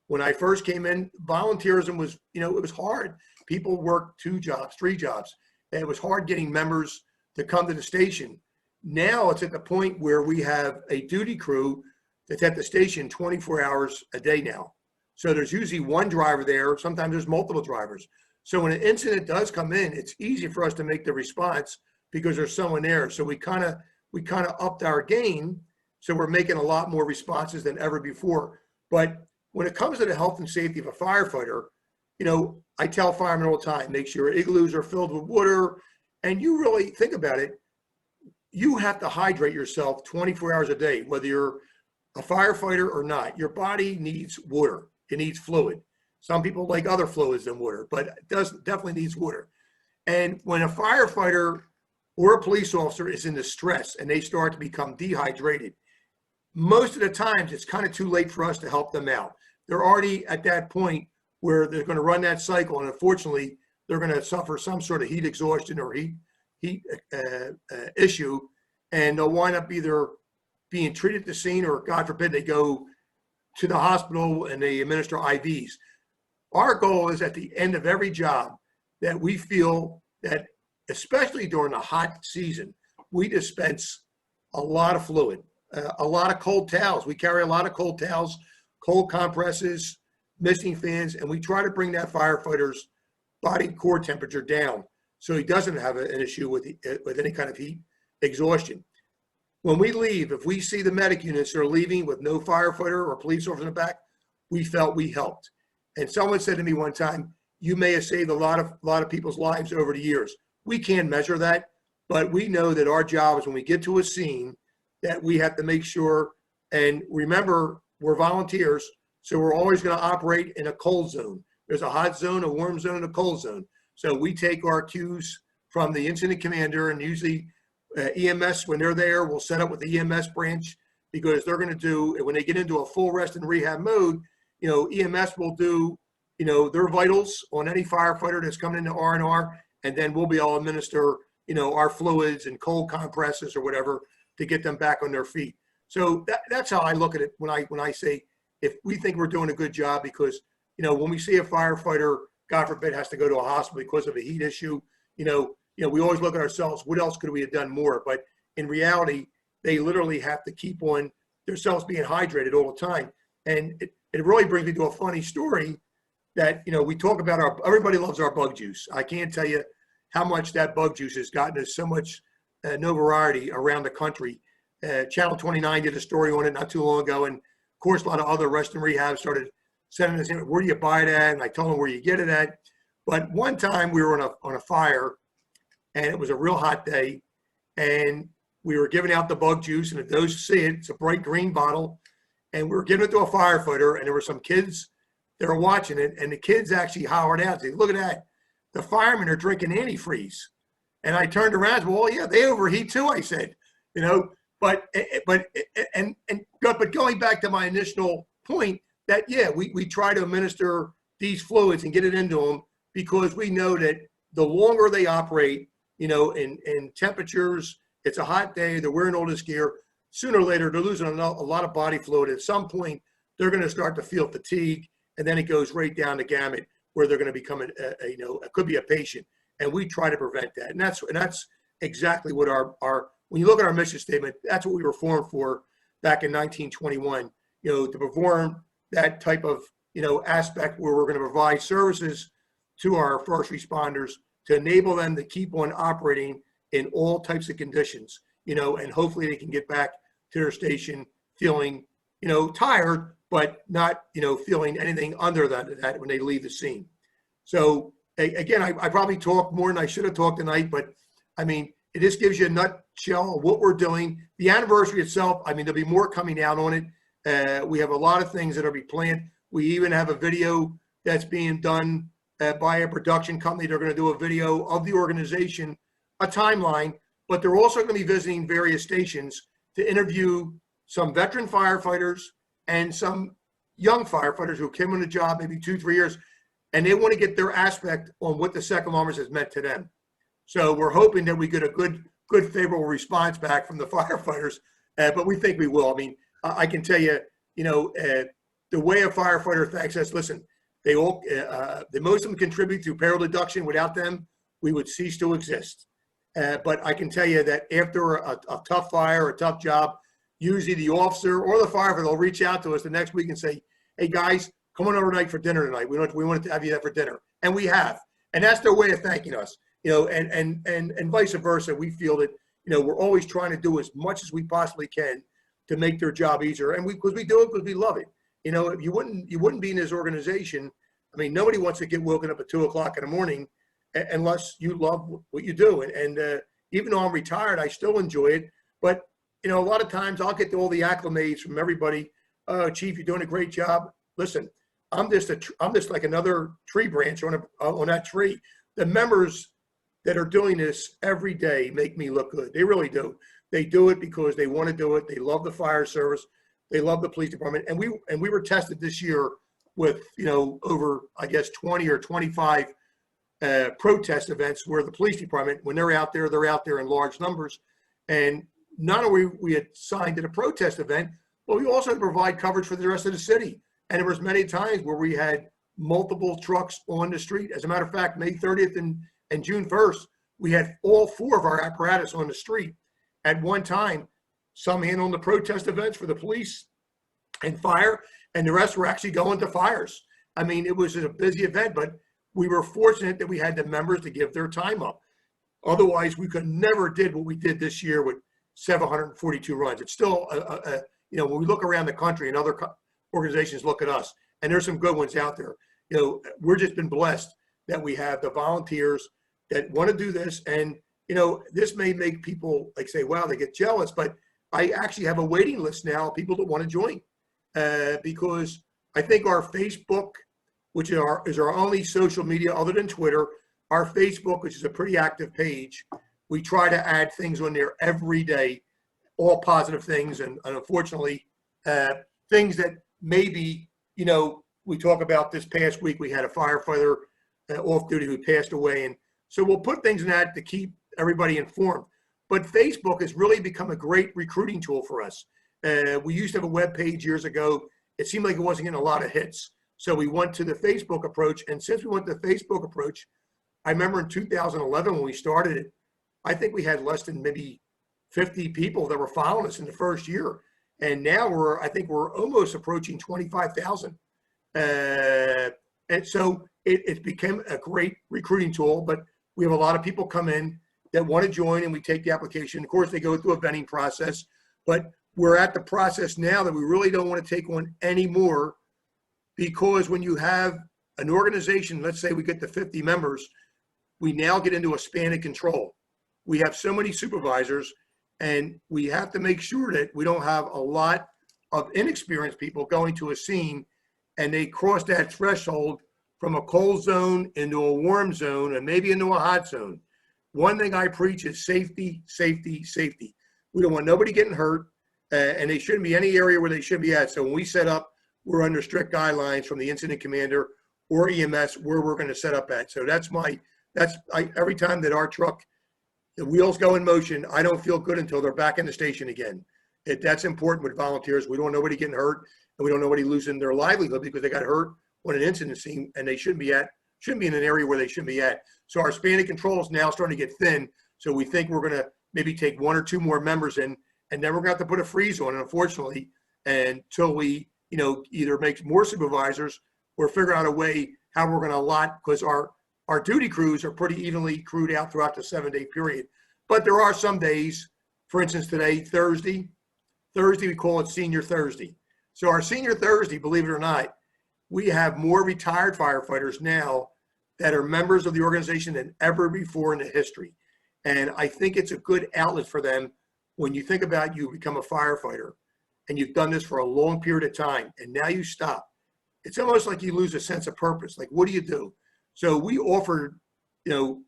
When I first came in, volunteerism was, it was hard. People worked 2 jobs, 3 jobs. And it was hard getting members to come to the station. Now it's at the point where we have a duty crew that's at the station 24 hours a day now. So there's usually one driver there. Sometimes there's multiple drivers. So when an incident does come in, it's easy for us to make the response because there's someone there. So we kind of upped our game. So we're making a lot more responses than ever before. But when it comes to the health and safety of a firefighter, I tell firemen all the time, make sure igloos are filled with water. And you really think about it, you have to hydrate yourself 24 hours a day, whether you're a firefighter or not. Your body needs water. It needs fluid. Some people like other fluids than water, but it definitely needs water. And when a firefighter or a police officer is in distress and they start to become dehydrated, most of the times it's kind of too late for us to help them out. They're already at that point where they're going to run that cycle, and unfortunately, they're going to suffer some sort of heat exhaustion or heat issue, and they'll wind up either being treated at the scene or, God forbid, they go to the hospital and they administer IVs. Our goal is at the end of every job that we feel that, especially during the hot season, we dispense a lot of fluid, a lot of cold towels. We carry a lot of cold towels, cold compresses, missing fans, and we try to bring that firefighter's body core temperature down so he doesn't have an issue with any kind of heat exhaustion. When we leave, if we see the medic units that are leaving with no firefighter or police officer in the back, we felt we helped. And someone said to me one time, you may have saved a lot of people's lives over the years. We can't measure that, but we know that our job is when we get to a scene that we have to make sure, and remember, we're volunteers, so we're always going to operate in a cold zone. There's a hot zone, a warm zone, and a cold zone. So we take our cues from the incident commander, and usually EMS, when they're there, will set up with the EMS branch, because they're going to do, when they get into a full rest and rehab mode, EMS will do, their vitals on any firefighter that's coming into R&R, and then we'll be able to administer, our fluids and cold compresses or whatever to get them back on their feet. So that's how I look at it when I say, if we think we're doing a good job, because, when we see a firefighter, God forbid, has to go to a hospital because of a heat issue, we always look at ourselves, what else could we have done more? But in reality, they literally have to keep on themselves being hydrated all the time. And it really brings me to a funny story that, we talk about everybody loves our bug juice. I can't tell you how much that bug juice has gotten us so much notoriety around the country. Channel 29 did a story on it not too long ago. And of course, a lot of other rest and rehab started sending us in, where do you buy it at? And I told them where you get it at. But one time we were on a fire, and it was a real hot day, and we were giving out the bug juice, and if those see it, it's a bright green bottle, and we were giving it to a firefighter, and there were some kids that were watching it, and the kids actually hollered out, said, look at that, the firemen are drinking antifreeze. And I turned around and said, well, yeah, they overheat too, I said, but going back to my initial point, that, yeah, we try to administer these fluids and get it into them, because we know that the longer they operate, in temperatures, it's a hot day, they're wearing all this gear, sooner or later, they're losing a lot of body fluid. At some point, they're going to start to feel fatigue, and then it goes right down the gamut where they're going to become it could be a patient. And we try to prevent that. And that's exactly what when you look at our mission statement, that's what we were formed for back in 1921, to perform that type of, aspect where we're going to provide services to our first responders to enable them to keep on operating in all types of conditions, and hopefully they can get back to their station feeling, tired, but not, feeling anything under that when they leave the scene. So again, I probably talked more than I should have talked tonight, but I mean, it just gives you a nutshell of what we're doing. The anniversary itself, I mean, there'll be more coming out on it. We have a lot of things that are being planned. We even have a video that's being done by a production company. They're going to do a video of the organization, a timeline, but they're also going to be visiting various stations to interview some veteran firefighters and some young firefighters who came on the job maybe 2-3 years, and they want to get their aspect on what the second alarmist has meant to them. So we're hoping that we get a good favorable response back from the firefighters, but we think we will. I mean, I can tell you, the way a firefighter thanks us, listen, they all, the most of them contribute through payroll deduction. Without them, we would cease to exist. But I can tell you that after a tough fire, a tough job, usually the officer or the firefighter will reach out to us the next week and say, hey guys, come on over tonight for dinner tonight. We wanted to have you there for dinner. And we have. And that's their way of thanking us, and vice versa. We feel that, we're always trying to do as much as we possibly can to make their job easier. And because we do it because we love it. If you wouldn't be in this organization. I mean, nobody wants to get woken up at 2 o'clock in the morning unless you love what you do. And even though I'm retired, I still enjoy it. But, a lot of times I'll get all the acclimates from everybody. Oh, Chief, you're doing a great job. Listen, I'm just like another tree branch on that tree. The members that are doing this every day make me look good. They really do. They do it because they want to do it. They love the fire service. They love the police department. And we were tested this year with, over, I guess, 20 or 25 protest events where the police department, when they're out there in large numbers. And not only we had signed at a protest event, but we also had to provide coverage for the rest of the city. And there was many times where we had multiple trucks on the street. As a matter of fact, May 30th and June 1st, we had all 4 of our apparatus on the street at one time. Some handling the protest events for the police and fire, and the rest were actually going to fires. I mean, it was a busy event, but we were fortunate that we had the members to give their time up. Otherwise, we could never did what we did this year with 742 runs. It's still, when we look around the country and other organizations look at us, and there's some good ones out there. We're just been blessed that we have the volunteers that want to do this. And, this may make people say, wow, they get jealous, but I actually have a waiting list now of people that want to join. because I think our Facebook, which is our only social media other than Twitter, our Facebook, which is a pretty active page, we try to add things on there every day, all positive things, and unfortunately, things that maybe, we talk about this past week, we had a firefighter off duty who passed away. And so we'll put things in that to keep everybody informed. But Facebook has really become a great recruiting tool for us. We used to have a web page years ago. It seemed like it wasn't getting a lot of hits. So we went to the Facebook approach. And since we went to the Facebook approach, I remember in 2011 when we started it, I think we had less than maybe 50 people that were following us in the first year. And now I think we're almost approaching 25,000. And so it became a great recruiting tool, but we have a lot of people come in that want to join, and we take the application. Of course, they go through a vetting process, but we're at the process now that we really don't want to take on any more, because when you have an organization, let's say we get to 50 members, we now get into a span of control. We have so many supervisors, and we have to make sure that we don't have a lot of inexperienced people going to a scene and they cross that threshold from a cold zone into a warm zone and maybe into a hot zone. One thing I preach is safety, safety, safety. We don't want nobody getting hurt, and they shouldn't be any area where they should be at. So when we set up, we're under strict guidelines from the incident commander or EMS where we're going to set up at. So every time that our truck, the wheels go in motion, I don't feel good until they're back in the station again. That's important with volunteers. We don't want nobody getting hurt, and we don't want nobody losing their livelihood because they got hurt on an incident scene and they shouldn't be in an area where they shouldn't be at. So our span of control is now starting to get thin. So we think we're going to maybe take 1 or 2 more members in, and then we're going to have to put a freeze on it, unfortunately, until we, either make more supervisors or figure out a way how we're going to allot, because our duty crews are pretty evenly crewed out throughout the 7-day period. But there are some days, for instance, today, Thursday, we call it Senior Thursday. So our Senior Thursday, believe it or not, we have more retired firefighters now that are members of the organization than ever before in the history. And I think it's a good outlet for them when you think about you become a firefighter and you've done this for a long period of time and now you stop. It's almost like you lose a sense of purpose. Like, what do you do? So we offered,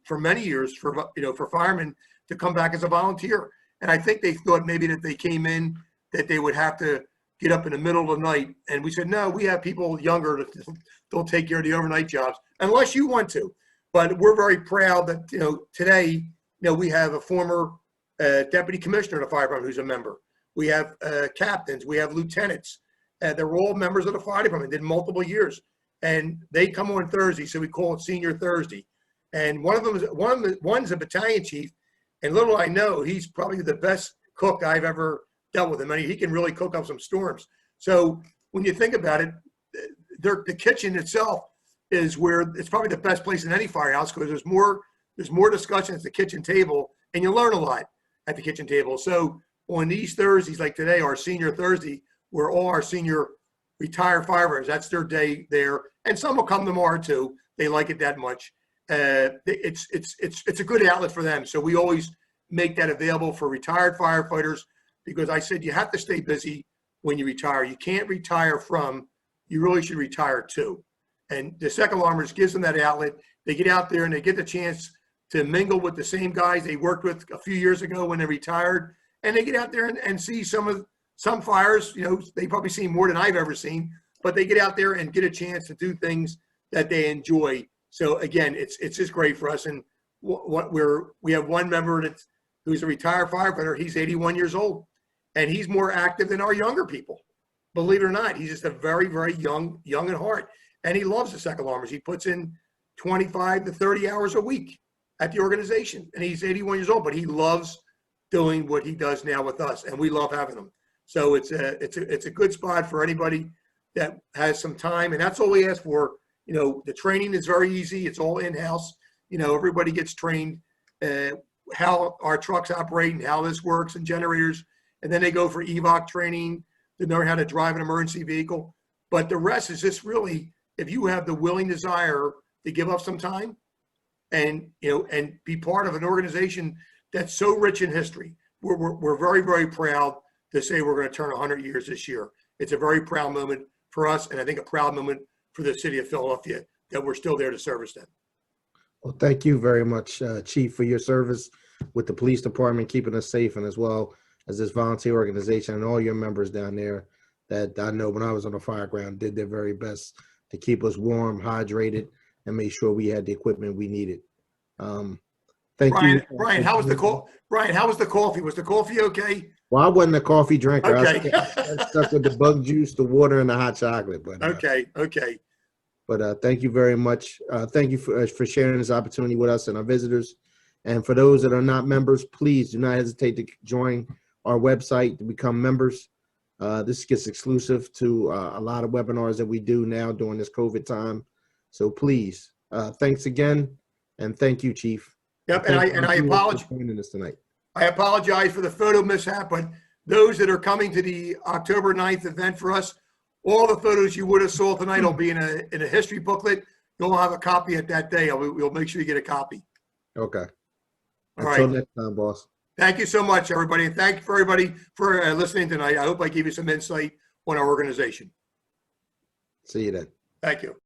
for many years for firemen to come back as a volunteer. And I think they thought maybe that they came in that they would have to get up in the middle of the night. And we said, no, we have people younger that they'll take care of the overnight jobs, unless you want to. But we're very proud that, today, we have a former deputy commissioner of the fire department who's a member. We have captains, we have lieutenants. They're all members of the fire department, did multiple years. And they come on Thursday, so we call it Senior Thursday. And one's a battalion chief, and little I know, he's probably the best cook I've ever dealt with him. I mean, he can really cook up some storms. So when you think about it, the kitchen itself is where it's probably the best place in any firehouse, because there's more discussion at the kitchen table, and you learn a lot at the kitchen table. So on these Thursdays, like today, our Senior Thursday, where all our senior retired firefighters, that's their day there, and some will come tomorrow too. They like it that much. It's a good outlet for them. So we always make that available for retired firefighters, because I said you have to stay busy when you retire. You can't retire from, you really should retire to. And the second alarmers gives them that outlet. They get out there and they get the chance to mingle with the same guys they worked with a few years ago when they retired. And they get out there and see some fires, they probably see more than I've ever seen, but they get out there and get a chance to do things that they enjoy. So again, it's just great for us. And we have one member who's a retired firefighter. He's 81 years old, and he's more active than our younger people. Believe it or not, he's just a very, very young at heart, and he loves the second alarmers. He puts in 25 to 30 hours a week at the organization, and he's 81 years old, but he loves doing what he does now with us, and we love having him. So it's a good spot for anybody that has some time, and that's all we ask for. The training is very easy. It's all in-house. Everybody gets trained how our trucks operate and how this works and generators, and then they go for EVOC training to learn how to drive an emergency vehicle. But the rest is just really, if you have the willing desire to give up some time and be part of an organization that's so rich in history. We're very, very proud to say we're going to turn 100 years this year. It's a very proud moment for us, and I think a proud moment for the city of Philadelphia that we're still there to service them. Well, thank you very much, Chief, for your service with the police department, keeping us safe, and as well as this volunteer organization and all your members down there that I know when I was on the fire ground did their very best to keep us warm, hydrated, and make sure we had the equipment we needed. Thank you. Brian, how was the Brian, how was the coffee? Was the coffee okay? Well, I wasn't a coffee drinker. Okay. I stuck with the bug juice, the water, and the hot chocolate. But okay. But thank you very much. Thank you for sharing this opportunity with us and our visitors. And for those that are not members, please do not hesitate to join our website to become members. This gets exclusive to a lot of webinars that we do now during this COVID time. So please, thanks again, and thank you, Chief. Yep, and I apologize. For joining us tonight. I apologize for the photo mishap, but those that are coming to the October 9th event for us, all the photos you would have saw tonight will be in a history booklet. You'll have a copy at that day. We'll make sure you get a copy. Okay. All Until right. next time, boss. Thank you so much, everybody. And thank you for everybody for listening tonight. I hope I gave you some insight on our organization. See you then. Thank you.